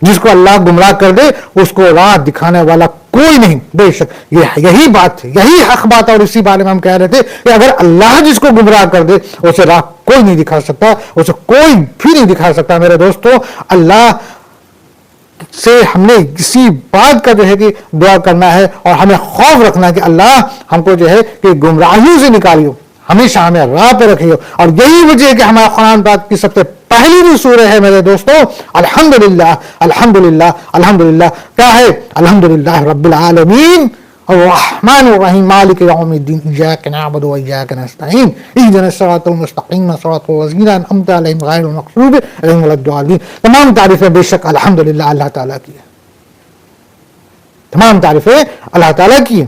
جس کو اللہ گمراہ کر دے اس کو راہ دکھانے والا کوئی نہیں. بے شک یہی بات ہے, یہی حق بات ہے, اور اسی بارے میں ہم کہہ رہے تھے کہ اگر اللہ جس کو گمراہ کر دے اسے راہ کوئی نہیں دکھا سکتا, اسے کوئی بھی نہیں دکھا سکتا. میرے دوستو, اللہ سے ہم نے اسی بات کا جو ہے کہ دعا کرنا ہے اور ہمیں خوف رکھنا ہے کہ اللہ ہم کو جو ہے کہ گمراہیوں سے نکالیو, ہمیشہ ہمیں راہ پہ رکھیو. اور یہی وجہ ہے کہ ہمارا قرآن پاک کی سب سے پہلی بھی سورہ ہے میرے دوستو الحمدللہ. الحمدللہ الحمدللہ کیا ہے؟ الحمدللہ رب العالمین الرحمن الرحیم مالک یوم الدین ایاک نعبد و ایاک نستعین اہدنا الصراط المستقیم صراط الذین انعمت علیہم غیر المغضوب علیہم ولا الضالین. تمام تعریفیں بے شک الحمدللہ اللہ تعالیٰ کی ہے, تمام تعریفیں اللہ تعالیٰ کی ہے.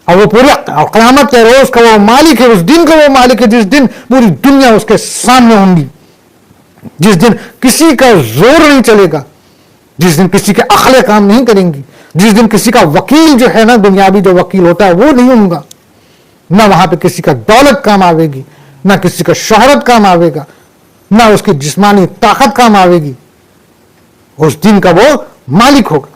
اور وہ پورے قیامت کے روز کا وہ مالک ہے, اس دن کا وہ مالک ہے جس دن پوری دنیا اس کے سامنے ہوں گی, جس دن کسی کا زور نہیں چلے گا, جس دن کسی کے عقلیں کام نہیں کریں گی, جس دن کسی کا وکیل جو ہے نا دنیاوی جو وکیل ہوتا ہے وہ نہیں ہوگا, نہ وہاں پہ کسی کا دولت کام آوے گی, نہ کسی کا شہرت کام آوے گا, نہ اس کی جسمانی طاقت کام آوے گی. اس دن کا وہ مالک ہوگا.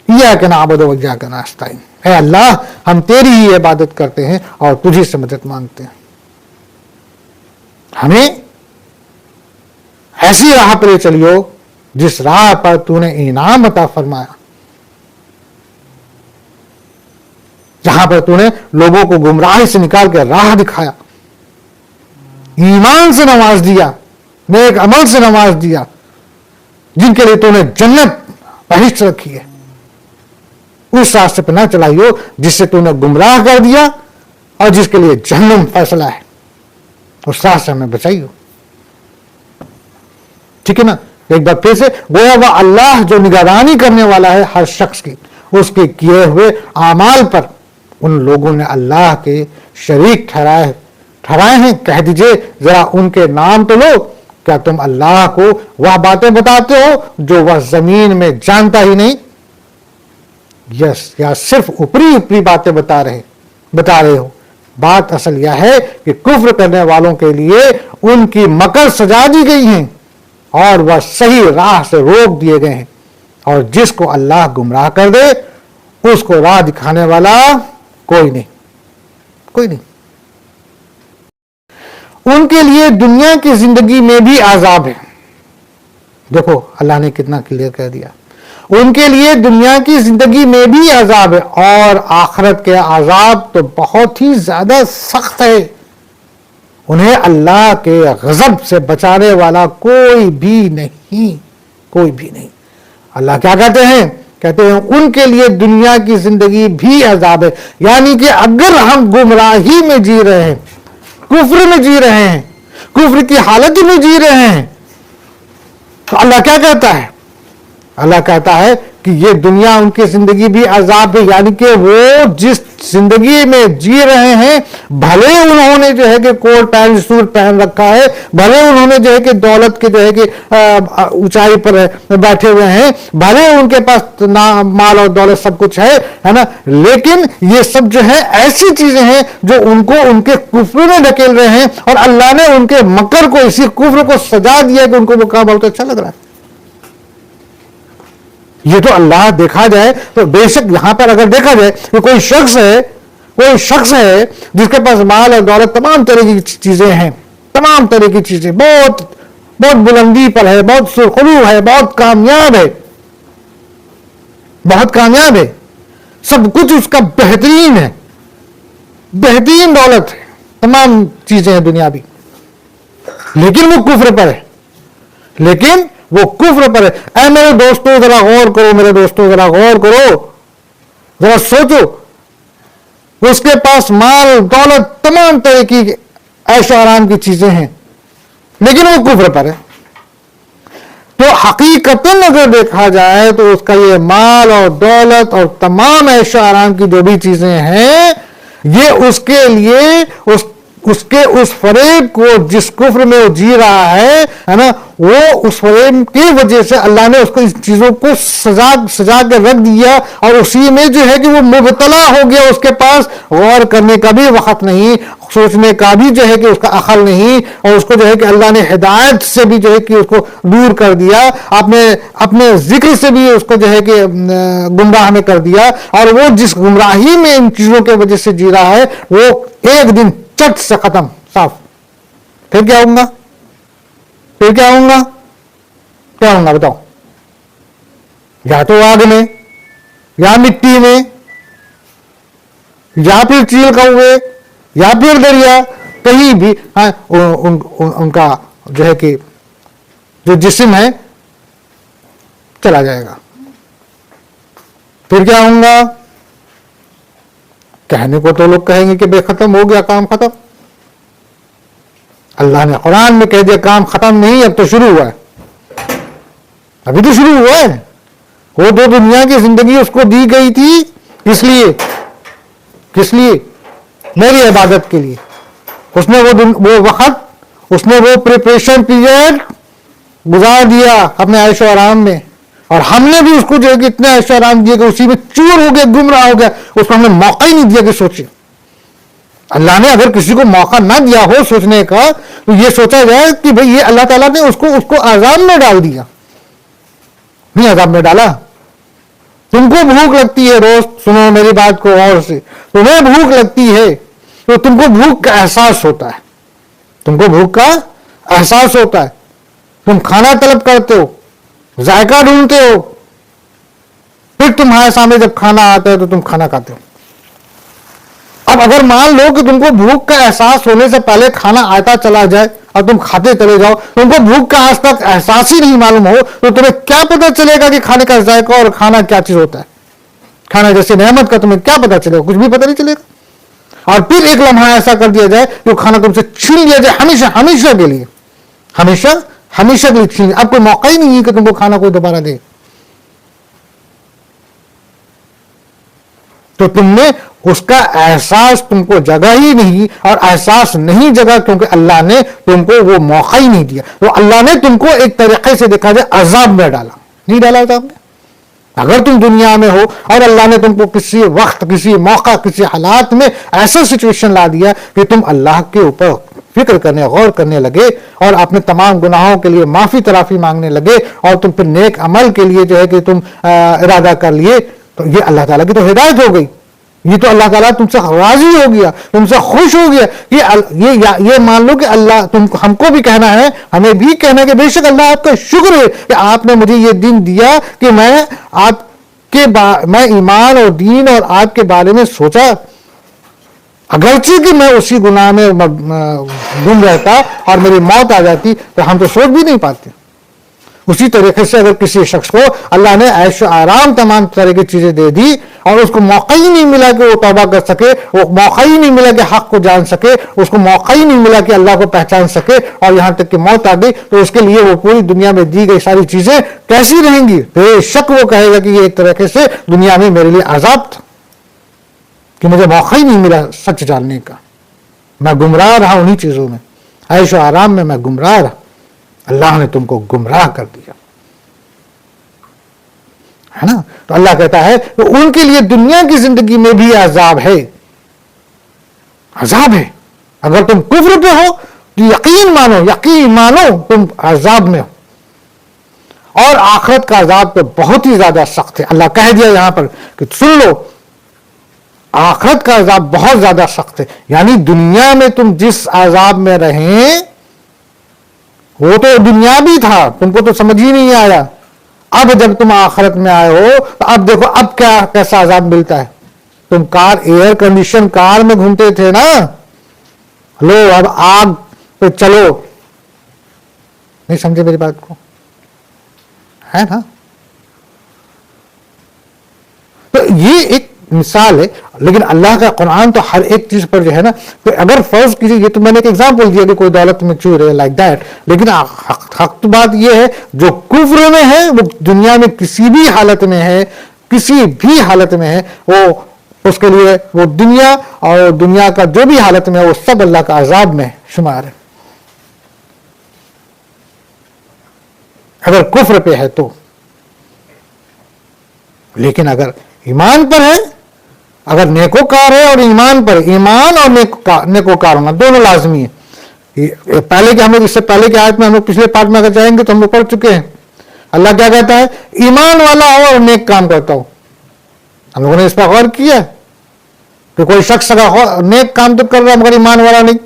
ایاک نعبد و ایاک نستعین, اے اللہ ہم تیری ہی عبادت کرتے ہیں اور تجھی سے مدد مانگتے ہیں. ہمیں ایسی راہ پر لے چلیو جس راہ پر تو نے انعام عطا فرمایا, جہاں پر تو نے لوگوں کو گمراہی سے نکال کے راہ دکھایا, ایمان سے نواز دیا, نیک عمل سے نواز دیا, جن کے لیے تو نے جنت بہشت رکھی ہے. اس راستے پہ نہ چلائیو جس سے تو نے گمراہ کر دیا اور جس کے لیے جہنم فیصلہ ہے. اس راستے ہمیں بچائیو. ٹھیک ہے نا؟ ایک بار پھر سے گویا وہ اللہ جو نگرانی کرنے والا ہے ہر شخص کی, اس کے کیے ہوئے اعمال پر ان لوگوں نے اللہ کے شریک ٹھہرائے ہیں. کہہ دیجئے ذرا ان کے نام تو لو. کیا تم اللہ کو وہ باتیں بتاتے ہو جو وہ زمین میں جانتا ہی نہیں؟ یس, یا صرف اوپری باتیں بتا رہے ہو. بات اصل یہ ہے کہ کفر کرنے والوں کے لیے ان کی مکر سجا دی گئی ہیں اور وہ صحیح راہ سے روک دیے گئے ہیں. اور جس کو اللہ گمراہ کر دے اس کو راہ دکھانے والا کوئی نہیں. ان کے لیے دنیا کی زندگی میں بھی عذاب ہے. دیکھو اللہ نے کتنا کلیئر کر دیا. ان کے لیے دنیا کی زندگی میں بھی عذاب ہے اور آخرت کے عذاب تو بہت ہی زیادہ سخت ہے. انہیں اللہ کے غضب سے بچانے والا کوئی بھی نہیں. اللہ کیا کہتے ہیں ان کے لیے دنیا کی زندگی بھی عذاب ہے. یعنی کہ اگر ہم گمراہی میں جی رہے ہیں, کفر میں جی رہے ہیں, کفر کی حالت میں جی رہے ہیں, تو اللہ کیا کہتا ہے؟ اللہ کہتا ہے کہ یہ دنیا ان کی زندگی بھی عذاب ہے. یعنی کہ وہ جس زندگی میں جی رہے ہیں, بھلے انہوں نے جو ہے کہ کوٹ پہن سوٹ پہن رکھا ہے, بھلے انہوں نے جو ہے کہ دولت کے جو ہے کہ اونچائی پر بیٹھے ہوئے ہیں, بھلے ان کے پاس مال اور دولت سب کچھ ہے نا, لیکن یہ سب جو ہے ایسی چیزیں ہیں جو ان کو ان کے کفر میں ڈھکیل رہے ہیں. اور اللہ نے ان کے مکر کو, اسی کفر کو سجا دیا کہ ان کو وہ کام بہت اچھا لگ رہا ہے. یہ تو اللہ دیکھا جائے تو بے شک یہاں پر اگر دیکھا جائے کہ کوئی شخص ہے جس کے پاس مال اور دولت تمام طرح کی چیزیں ہیں, تمام طرح کی چیزیں, بہت بلندی پر ہے, بہت سرخرو ہے, بہت کامیاب ہے, سب کچھ اس کا بہترین ہے, بہترین دولت ہے, تمام چیزیں ہیں دنیاوی, لیکن وہ کفر پر ہے. اے میرے دوستو ذرا غور کرو, ذرا سوچو. اس کے پاس مال دولت تمام طرح کی عیش و آرام کی چیزیں ہیں, لیکن وہ کفر پر ہے. تو حقیقتاً اگر دیکھا جائے تو اس کا یہ مال اور دولت اور تمام عیش و آرام کی جو بھی چیزیں ہیں, یہ اس کے لیے اس کے اس فریب کو جس کفر میں وہ جی رہا ہے نا، وہ اس فریب کی وجہ سے اللہ نے اس کو اس چیزوں کو سجا کے رکھ دیا، اور اسی میں جو ہے کہ وہ مبتلا ہو گیا، اس کے پاس غور کرنے کا بھی وقت نہیں، سوچنے کا بھی جو ہے کہ اس کا عقل نہیں، اور اس کو جو ہے کہ اللہ نے ہدایت سے بھی جو ہے کہ اس کو دور کر دیا، اپنے ذکر سے بھی اس کو جو ہے کہ گمراہ میں کر دیا، اور وہ جس گمراہی میں ان چیزوں کی وجہ سے جی رہا ہے وہ ایک دن چٹ سے ختم، صاف۔ پھر کیا ہوں گا؟ پھر کیا ہوں گا؟ کیا ہوں گا بتاؤ؟ یا تو آگ میں، یا مٹی میں، یا پھر چیل کوے، یا پھر دریا، کہیں بھی ان کا جو ہے کہ جو جسم ہے چلا جائے گا۔ پھر کیا ہوں گا؟ کہنے کو تو لوگ کہیں گے کہ بے ختم ہو گیا، کام ختم۔ اللہ نے قرآن میں کہہ دیا کام ختم نہیں، اب تو شروع ہوا ہے، ابھی تو شروع ہوا ہے۔ وہ دو دنیا کی زندگی اس کو دی گئی تھی اس لیے، کس لیے؟ میری عبادت کے لیے۔ اس نے وہ وقت، اس نے وہ پریپریشن پیریڈ گزار دیا اپنے عیش و آرام میں، اور ہم نے بھی اس کو جو ہے کہ اتنا عیش و آرام دیا کہ اسی میں چور ہو گیا، گمراہ ہو گیا، اس کو ہم نے موقع ہی نہیں دیا کہ سوچے۔ اللہ نے اگر کسی کو موقع نہ دیا ہو سوچنے کا تو یہ سوچا جائے کہ بھئی یہ اللہ تعالیٰ نے اس کو عذاب میں ڈال دیا، نہیں عذاب میں ڈالا۔ تم کو بھوک لگتی ہے روز، سنو میری بات کو غور سے، تمہیں بھوک لگتی ہے تو تم کو بھوک کا احساس ہوتا ہے، تم کو بھوک کا احساس ہوتا ہے، تم کھانا طلب کرتے ہو، ذائقہ ڈھونڈتے ہو، پھر تمہارے سامنے جب کھانا آتا ہے تو تم کھانا کھاتے ہو۔ اب اگر مان لو کہ تم کو بھوک کا احساس ہونے سے پہلے کھانا آتا چلا جائے اور تم کھاتے چلے جاؤ، تم کو بھوک کا آج تک احساس ہی نہیں معلوم ہو، تو تمہیں کیا پتا چلے گا کہ کھانے کا ذائقہ اور کھانا کیا چیز ہوتا ہے؟ کھانا جیسے نعمت کا تمہیں کیا پتا چلے گا؟ کچھ بھی پتا نہیں چلے گا۔ اور پھر ایک لمحہ ایسا کر دیا جائے کہ کھانا تم سے چھین لیا جائے ہمیشہ ہمیشہ کے لیے، ہمیشہ ہمیشہ کے لیے چھین، اب کوئی موقع ہی نہیں ہے کہ تم کو کھانا کوئی دوبارہ دے۔ تو تم نے اس کا احساس تم کو جگہ ہی نہیں، اور احساس نہیں جگہ کیونکہ اللہ نے تم کو وہ موقع ہی نہیں دیا۔ تو اللہ نے تم کو ایک طریقے سے دیکھا جائے عذاب میں ڈالا، نہیں ڈالا عذاب میں؟ اگر تم دنیا میں ہو اور اللہ نے تم کو کسی وقت، کسی موقع، کسی حالات میں ایسا سچویشن لا دیا کہ تم اللہ کے اوپر فکر کرنے، غور کرنے لگے، اور اپنے تمام گناہوں کے لیے معافی ترافی مانگنے لگے، اور تم پھر نیک عمل کے لیے جو ہے کہ تم ارادہ کر لیے، تو یہ اللہ تعالیٰ کی تو ہدایت ہو گئی، یہ تو اللہ تعالیٰ تم سے راضی ہو گیا، تم سے خوش ہو گیا۔ یہ مان لو کہ اللہ ہم کو بھی کہنا ہے، ہمیں بھی کہنا ہے کہ بے شک اللہ آپ کا شکر ہے کہ آپ نے مجھے یہ دن دیا کہ میں ایمان اور دین اور آپ کے بارے میں سوچا، اگرچہ کہ میں اسی گناہ میں گم رہتا اور میری موت آ جاتی تو ہم تو سوچ بھی نہیں پاتے۔ اسی طریقے سے اگر کسی شخص کو اللہ نے عیش و آرام تمام طرح کی چیزیں دے دی اور اس کو موقع ہی نہیں ملا کہ وہ توبہ کر سکے، وہ موقع ہی نہیں ملا کہ حق کو جان سکے، اس کو موقع ہی نہیں ملا کہ اللہ کو پہچان سکے، اور یہاں تک کہ موت آ گئی، تو اس کے لیے وہ پوری دنیا میں دی گئی ساری چیزیں کیسی رہیں گی؟ بے شک وہ کہے گا کہ یہ ایک طریقے سے دنیا میں میرے لیے عذاب تھا کہ مجھے موقع ہی نہیں ملا سچ جاننے کا، میں گمراہ رہا انہی چیزوں میں، عیش و آرام میں میں گمراہ رہا، اللہ نے تم کو گمراہ کر دیا ہے نا۔ تو اللہ کہتا ہے کہ ان کے لیے دنیا کی زندگی میں بھی عذاب ہے، عذاب ہے۔ اگر تم کفر پہ ہو تو یقین مانو تم عذاب میں ہو، اور آخرت کا عذاب تو بہت ہی زیادہ سخت ہے۔ اللہ کہہ دیا یہاں پر کہ سن لو، آخرت کا عذاب بہت زیادہ سخت ہے، یعنی دنیا میں تم جس عذاب میں رہیں وہ تو دنیاوی تھا، تم کو تو سمجھ ہی نہیں آیا، اب جب تم آخرت میں آئے ہو تو اب دیکھو اب کیسا عذاب ملتا ہے۔ تم ایئر کنڈیشن کار میں گھومتے تھے نا، لو اب آگ پہ چلو، نہیں سمجھے میری بات کو؟ ہے نا؟ تو یہ ایک مثال ہے، لیکن اللہ کا قرآن تو ہر ایک چیز پر جو ہے نا، تو اگر فرض کیجیے، یہ تو میں نے ایک ایگزامپل دیا کہ کوئی دولت میں چور ہے لائک دیٹ، لیکن حق بات یہ ہے جو کفر میں ہے وہ دنیا میں کسی بھی حالت میں ہے، کسی بھی حالت میں ہے، وہ اس کے لیے وہ دنیا اور دنیا کا جو بھی حالت میں وہ سب اللہ کا عذاب میں شمار ہے، اگر کفر پہ ہے تو۔ لیکن اگر ایمان پر ہے، اگر نیکوکار ہے اور ایمان پر، ایمان اور نیکوکار ہونا دونوں لازمی ہے۔ پہلے کہ ہم لوگ اس سے پہلے کی آیت میں ہم لوگ پچھلے پارٹ میں اگر جائیں گے تو ہم لوگ پڑھ چکے ہیں، اللہ کیا کہتا ہے؟ ایمان والا ہو اور نیک کام کرتا ہو۔ ہم لوگوں نے اس پر غور کیا کہ کوئی شخص اگر نیک کام تو کر رہا ہے مگر ایمان والا نہیں،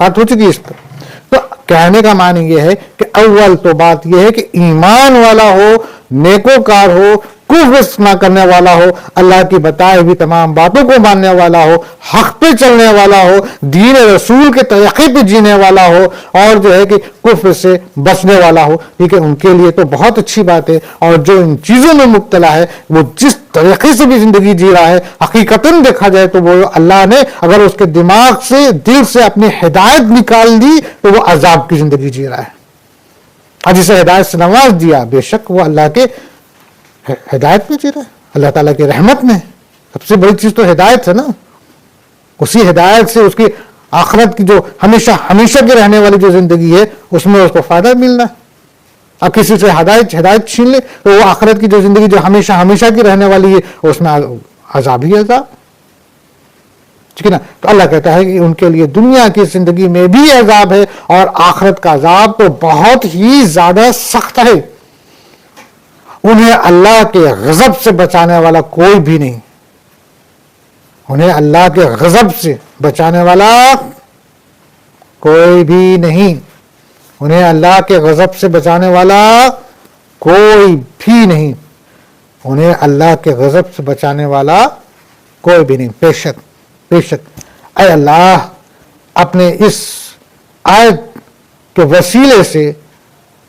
بات ہو چکی اس پر۔ تو کہنے کا معنی یہ ہے کہ اول تو بات یہ ہے کہ ایمان والا ہو، نیکوکار ہو، کفر نہ کرنے والا ہو، اللہ کی بتائے ہوئی تمام باتوں کو ماننے والا ہو، حق پہ چلنے والا ہو، دین رسول کے طریقے پہ جینے والا ہو، اور جو ہے کہ کفر سے بچنے والا ہو، ٹھیک ہے، ان کے لیے تو بہت اچھی بات ہے۔ اور جو ان چیزوں میں مبتلا ہے، وہ جس طریقے سے بھی زندگی جی رہا ہے، حقیقتاً دیکھا جائے تو وہ اللہ نے اگر اس کے دماغ سے، دل سے اپنی ہدایت نکال دی تو وہ عذاب کی زندگی جی رہا ہے۔ اور جسے ہدایت سے نواز دیا، بے شک وہ اللہ کے ہدایت میں جی رہا ہے، اللہ تعالیٰ کی رحمت میں۔ سب سے بڑی چیز تو ہدایت ہے نا، اسی ہدایت سے اس کی آخرت کی جو ہمیشہ ہمیشہ کی رہنے والی جو زندگی ہے اس میں اس کو فائدہ ملنا ہے۔ اب کسی سے ہدایت چھین لے تو وہ آخرت کی جو زندگی جو ہمیشہ ہمیشہ کی رہنے والی ہے اس میں عذاب ہی عذاب، ٹھیک ہے نا۔ تو اللہ کہتا ہے کہ ان کے لیے دنیا کی زندگی میں بھی عذاب ہے اور آخرت کا عذاب تو بہت ہی زیادہ سخت ہے۔ انہیں اللہ کے غضب سے بچانے والا کوئی بھی نہیں، انہیں اللہ کے غضب سے بچانے والا کوئی بھی نہیں، انہیں اللہ کے غضب سے بچانے والا کوئی بھی نہیں، انہیں اللہ کے غضب سے بچانے والا کوئی بھی نہیں۔ بے شک بے شک اے اللہ، اپنے اس آیت کے وسیلے سے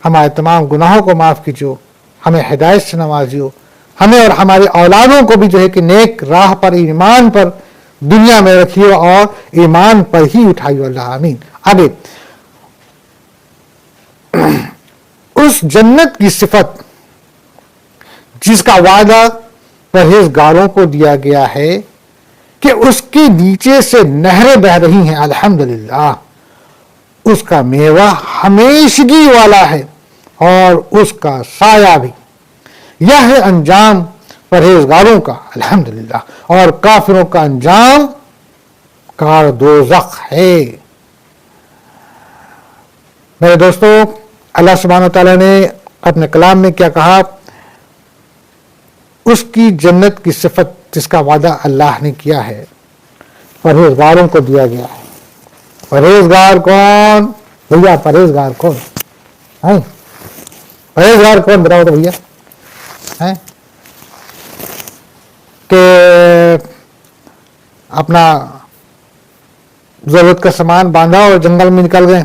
ہمارے تمام گناہوں کو معاف کیجو، ہمیں ہدایت سے نوازیو، ہمیں اور ہماری اولادوں کو بھی جو ہے کہ نیک راہ پر، ایمان پر دنیا میں رکھیو اور ایمان پر ہی اٹھائیو، اللہ آمین۔ آگے اس جنت کی صفت جس کا وعدہ پرہیزگاروں کو دیا گیا ہے کہ اس کے نیچے سے نہریں بہہ رہی ہیں، الحمدللہ، اس کا میوہ ہمیشگی والا ہے اور اس کا سایہ بھی۔ یہ ہے انجام پرہیزگاروں کا، الحمدللہ، اور کافروں کا انجام کار دوزخ ہے۔ میرے دوستو، اللہ سبحانہ وتعالیٰ نے اپنے کلام میں کیا کہا؟ اس کی جنت کی صفت جس کا وعدہ اللہ نے کیا ہے پرہیزگاروں کو دیا گیا ہے۔ پرہیزگار کون بھیا؟ پرہیزگار کون ہے؟ پرہیزگار کون بتاؤ تو بھیا؟ کہ اپنا ضرورت کا سامان باندھا اور جنگل میں نکل گئے،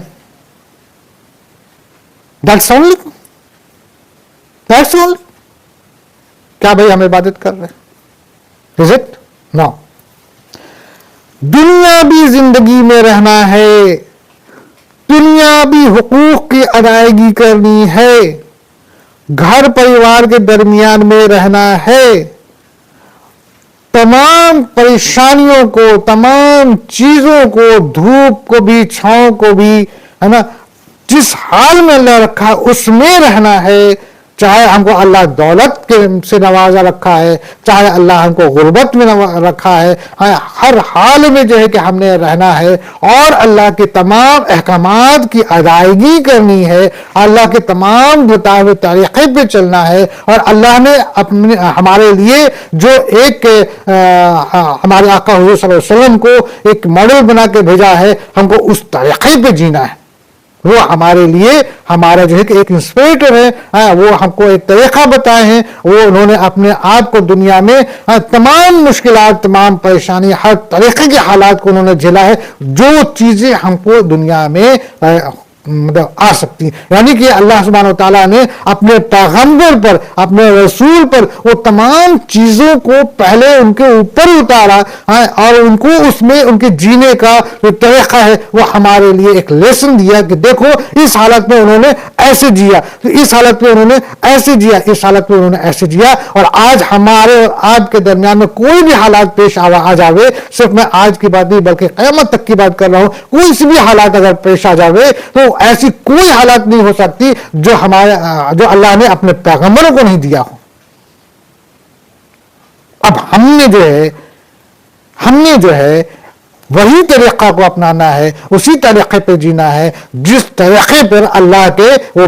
دیٹس اونلی، کیا بھائی ہم عبادت کر رہے ہیں؟ Is it? نو۔ دنیاوی زندگی میں رہنا ہے، دنیاوی حقوق کی ادائیگی کرنی ہے، گھر پریوار کے درمیان میں رہنا ہے، تمام پریشانیوں کو، تمام چیزوں کو، دھوپ کو بھی، چھاؤں کو بھی، ہے نا، جس حال میں اللہ رکھا ہے اس میں رہنا ہے۔ چاہے ہم کو اللہ دولت سے نوازا رکھا ہے، چاہے اللہ ہم کو غربت میں رکھا ہے، ہر حال میں جو ہے کہ ہم نے رہنا ہے اور اللہ کے تمام احکامات کی ادائیگی کرنی ہے، اللہ کے تمام بتائے ہوئے طریقے پہ چلنا ہے، اور اللہ نے ہمارے لیے جو ایک ہمارے آقا حضور صلی اللہ علیہ وسلم کو ایک ماڈل بنا کے بھیجا ہے، ہم کو اس طریقے پہ جینا ہے۔ وہ ہمارے لیے ہمارا جو ہے کہ ایک انسپریٹر ہے، وہ ہم کو ایک طریقہ بتائے ہیں، وہ انہوں نے اپنے آپ کو دنیا میں تمام مشکلات، تمام پریشانی، ہر طریقے کے حالات کو انہوں نے جھیلا ہے۔ جو چیزیں ہم کو دنیا میں مطلب آ سکتی ہیں. یعنی کہ اللہ سبحانہ و تعالیٰ نے اپنے پیغمبر پر، اپنے رسول پر وہ تمام چیزوں کو پہلے ان کے اوپر اتارا اور ان کو اس میں ان کے جینے کا جو طریقہ ہے وہ ہمارے لیے ایک لیسن دیا کہ دیکھو اس حالت میں انہوں نے ایسے جیا، اس حالت میں انہوں نے ایسے جیا، اس حالت میں انہوں نے ایسے جیا. اور آج ہمارے اور آپ کے درمیان میں کوئی بھی حالات پیش آ جاوے، صرف میں آج کی بات نہیں بلکہ قیامت تک کی بات کر رہا ہوں، کوئی سی بھی حالات اگر پیش آ جاوے تو ایسی کوئی حالات نہیں ہو سکتی جو اللہ نے اپنے پیغمبروں کو نہیں دیا ہو. اب ہم نے جو ہے وہی طریقہ کو اپنانا ہے، اسی طریقے پہ جینا ہے جس طریقے پر اللہ کے وہ